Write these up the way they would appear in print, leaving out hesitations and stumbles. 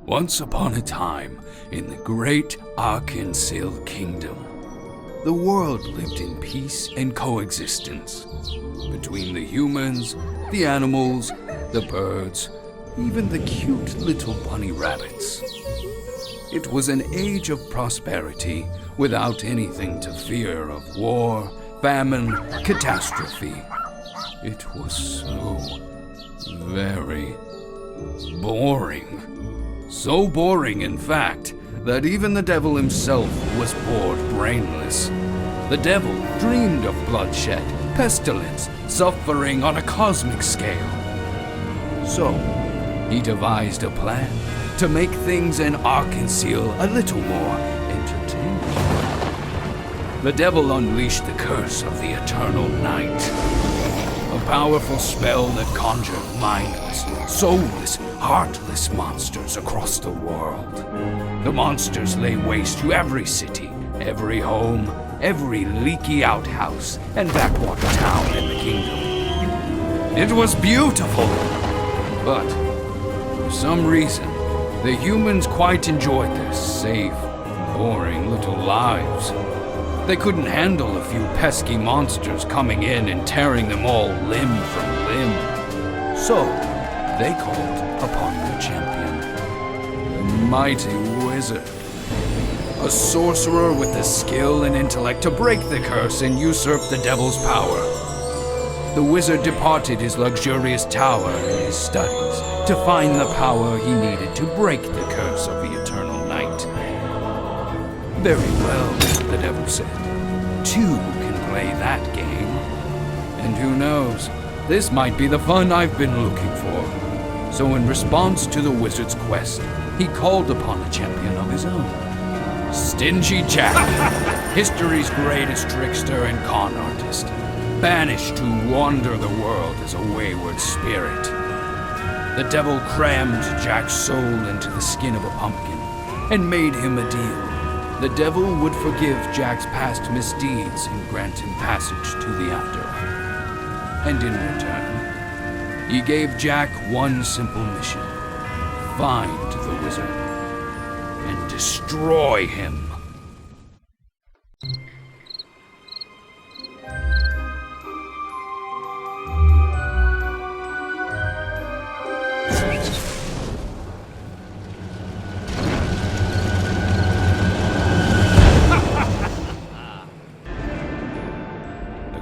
Once upon a time, in the great Arkansas Kingdom, the world lived in peace and coexistence between the humans, the animals, the birds, even the cute little bunny rabbits. It was an age of prosperity without anything to fear of war, famine, catastrophe. It was so very boring. So boring, in fact, that even the devil himself was bored brainless. The devil dreamed of bloodshed, pestilence, suffering on a cosmic scale. So, he devised a plan to make things in Arkansas a little more entertaining. The devil unleashed the curse of the eternal night, a powerful spell that conjured mindless, soulless, heartless monsters across the world. The monsters lay waste to every city, every home, every leaky outhouse, and backwater town in the kingdom. It was beautiful, but for some reason, the humans quite enjoyed their safe, boring little lives. They couldn't handle a few pesky monsters coming in and tearing them all limb from limb. So, they called upon their champion, the mighty wizard. A sorcerer with the skill and intellect to break the curse and usurp the devil's power. The wizard departed his luxurious tower and his studies to find the power he needed to break the curse of the eternal night. Very well, the devil said. Two can play that game. And who knows, this might be the fun I've been looking for. So in response to the wizard's quest, he called upon a champion of his own. Stingy Jack, history's greatest trickster and con artist, banished to wander the world as a wayward spirit. The devil crammed Jack's soul into the skin of a pumpkin and made him a deal. The devil would forgive Jack's past misdeeds and grant him passage to the afterlife. And in return, he gave Jack one simple mission: find the wizard and destroy him.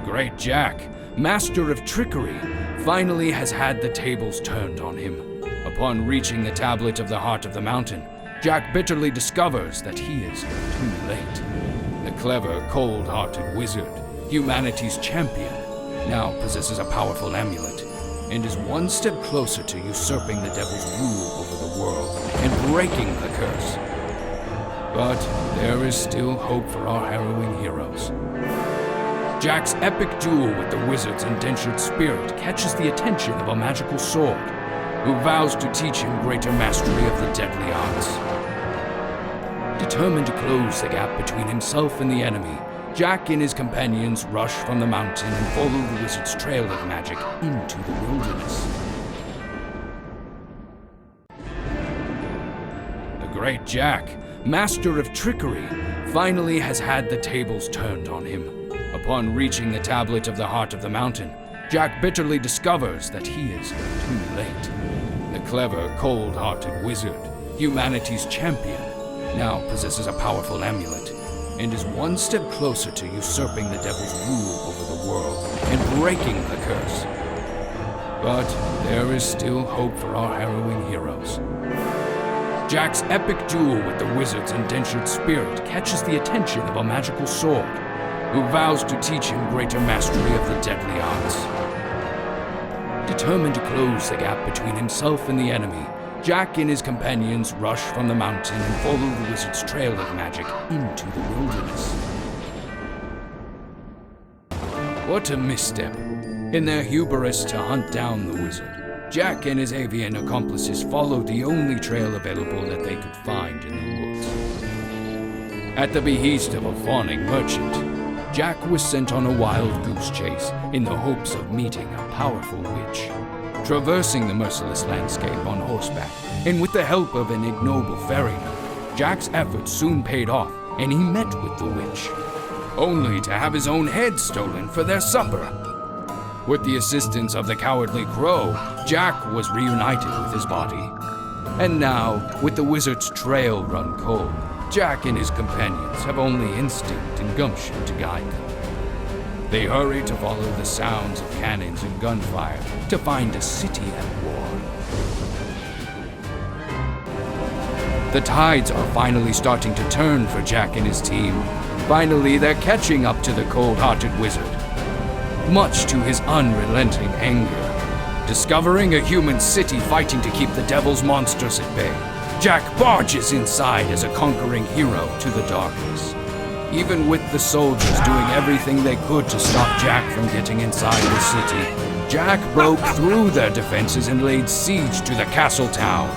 Great Jack, master of trickery, finally has had the tables turned on him. Upon reaching the tablet of the heart of the mountain, Jack bitterly discovers that he is too late. The clever, cold-hearted wizard, humanity's champion, now possesses a powerful amulet and is one step closer to usurping the devil's rule over the world and breaking the curse. But there is still hope for our harrowing heroes. Jack's epic duel with the wizard's indentured spirit catches the attention of a magical sword, who vows to teach him greater mastery of the deadly arts. Determined to close the gap between himself and the enemy, Jack and his companions rush from the mountain and follow the wizard's trail of magic into the wilderness. The great Jack, master of trickery, finally has had the tables turned on him. Upon reaching the tablet of the heart of the mountain, Jack bitterly discovers that he is too late. The clever, cold-hearted wizard, humanity's champion, now possesses a powerful amulet and is one step closer to usurping the devil's rule over the world and breaking the curse. But there is still hope for our harrowing heroes. Jack's epic duel with the wizard's indentured spirit catches the attention of a magical sword, who vows to teach him greater mastery of the deadly arts. Determined to close the gap between himself and the enemy, Jack and his companions rush from the mountain and follow the wizard's trail of magic into the wilderness. What a misstep. In their hubris to hunt down the wizard, Jack and his avian accomplices followed the only trail available that they could find in the woods. At the behest of a fawning merchant, Jack was sent on a wild goose chase in the hopes of meeting a powerful witch. Traversing the merciless landscape on horseback, and with the help of an ignoble ferryman, Jack's efforts soon paid off, and he met with the witch, only to have his own head stolen for their supper. With the assistance of the cowardly crow, Jack was reunited with his body. And now, with the wizard's trail run cold, Jack and his companions have only instinct and gumption to guide them. They hurry to follow the sounds of cannons and gunfire to find a city at war. The tides are finally starting to turn for Jack and his team. Finally, they're catching up to the cold-hearted wizard, much to his unrelenting anger. Discovering a human city fighting to keep the devil's monsters at bay, Jack barges inside as a conquering hero to the darkness. Even with the soldiers doing everything they could to stop Jack from getting inside the city, Jack broke through their defenses and laid siege to the castle town.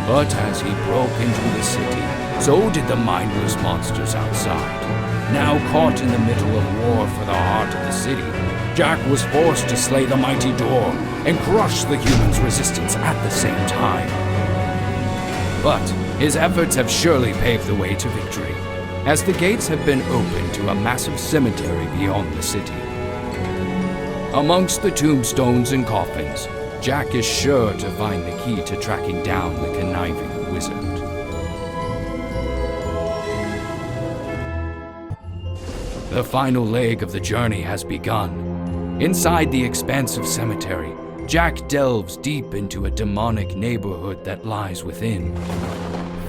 But as he broke into the city, so did the mindless monsters outside. Now caught in the middle of war for the heart of the city, Jack was forced to slay the mighty door and crush the humans' resistance at the same time. But his efforts have surely paved the way to victory, as the gates have been opened to a massive cemetery beyond the city. Amongst the tombstones and coffins, Jack is sure to find the key to tracking down the conniving wizard. The final leg of the journey has begun. Inside the expansive cemetery, Jack delves deep into a demonic neighborhood that lies within,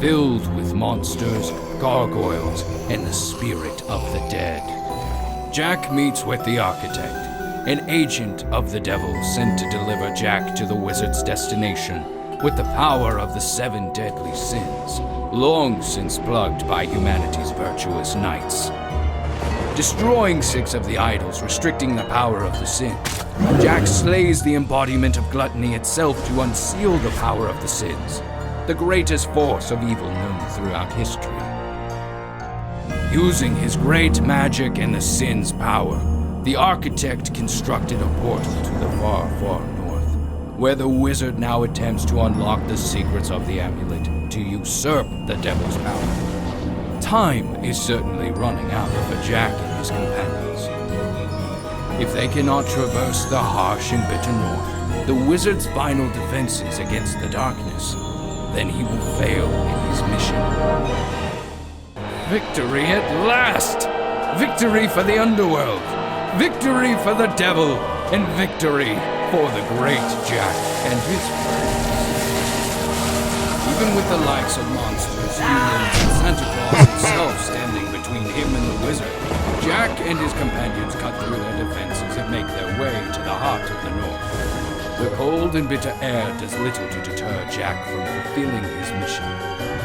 filled with monsters, gargoyles, and the spirit of the dead. Jack meets with the architect, an agent of the devil sent to deliver Jack to the wizard's destination with the power of the 7 deadly sins, long since plugged by humanity's virtuous knights. Destroying 6 of the idols restricting the power of the sins, Jack slays the embodiment of gluttony itself to unseal the power of the sins, the greatest force of evil known throughout history. Using his great magic and the sin's power, the architect constructed a portal to the far, far north, where the wizard now attempts to unlock the secrets of the amulet to usurp the devil's power. Time is certainly running out for Jack and his companions. If they cannot traverse the harsh and bitter north, the wizard's final defenses against the darkness, then he will fail in his mission. Victory at last! Victory for the underworld! Victory for the devil! And victory for the great Jack and his friends. Even with the likes of monsters, humans, and Santa Claus himself standing between him and the wizard, Jack and his companions cut through their defenses and make their way to the heart of the north. The cold and bitter air does little to deter Jack from fulfilling his mission,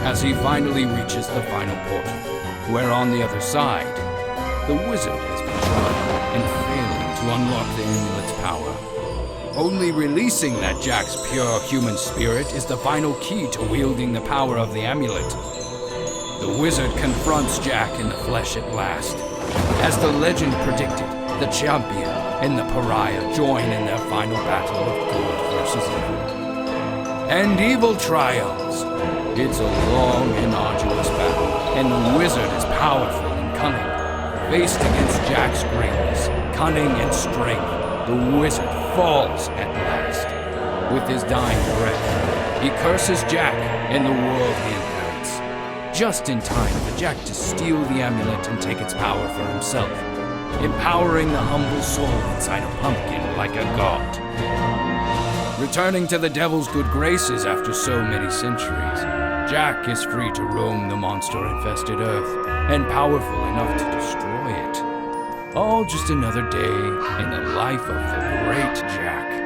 as he finally reaches the final portal, where on the other side, the wizard has been trying and failing to unlock the amulet's power. Only releasing that Jack's pure human spirit is the final key to wielding the power of the amulet. The wizard confronts Jack in the flesh at last. As the legend predicted, the champion and the pariah join in their final battle of good versus evil. And evil triumphs. It's a long and arduous battle, and the wizard is powerful and cunning. Faced against Jack's greatness, cunning, and strength, the wizard falls at last. With his dying breath, he curses Jack and the world he inherits, just in time for Jack to steal the amulet and take its power for himself, empowering the humble soul inside a pumpkin like a god. Returning to the devil's good graces after so many centuries, Jack is free to roam the monster-infested earth and powerful enough to destroy it. All just another day in the life of the great Jack.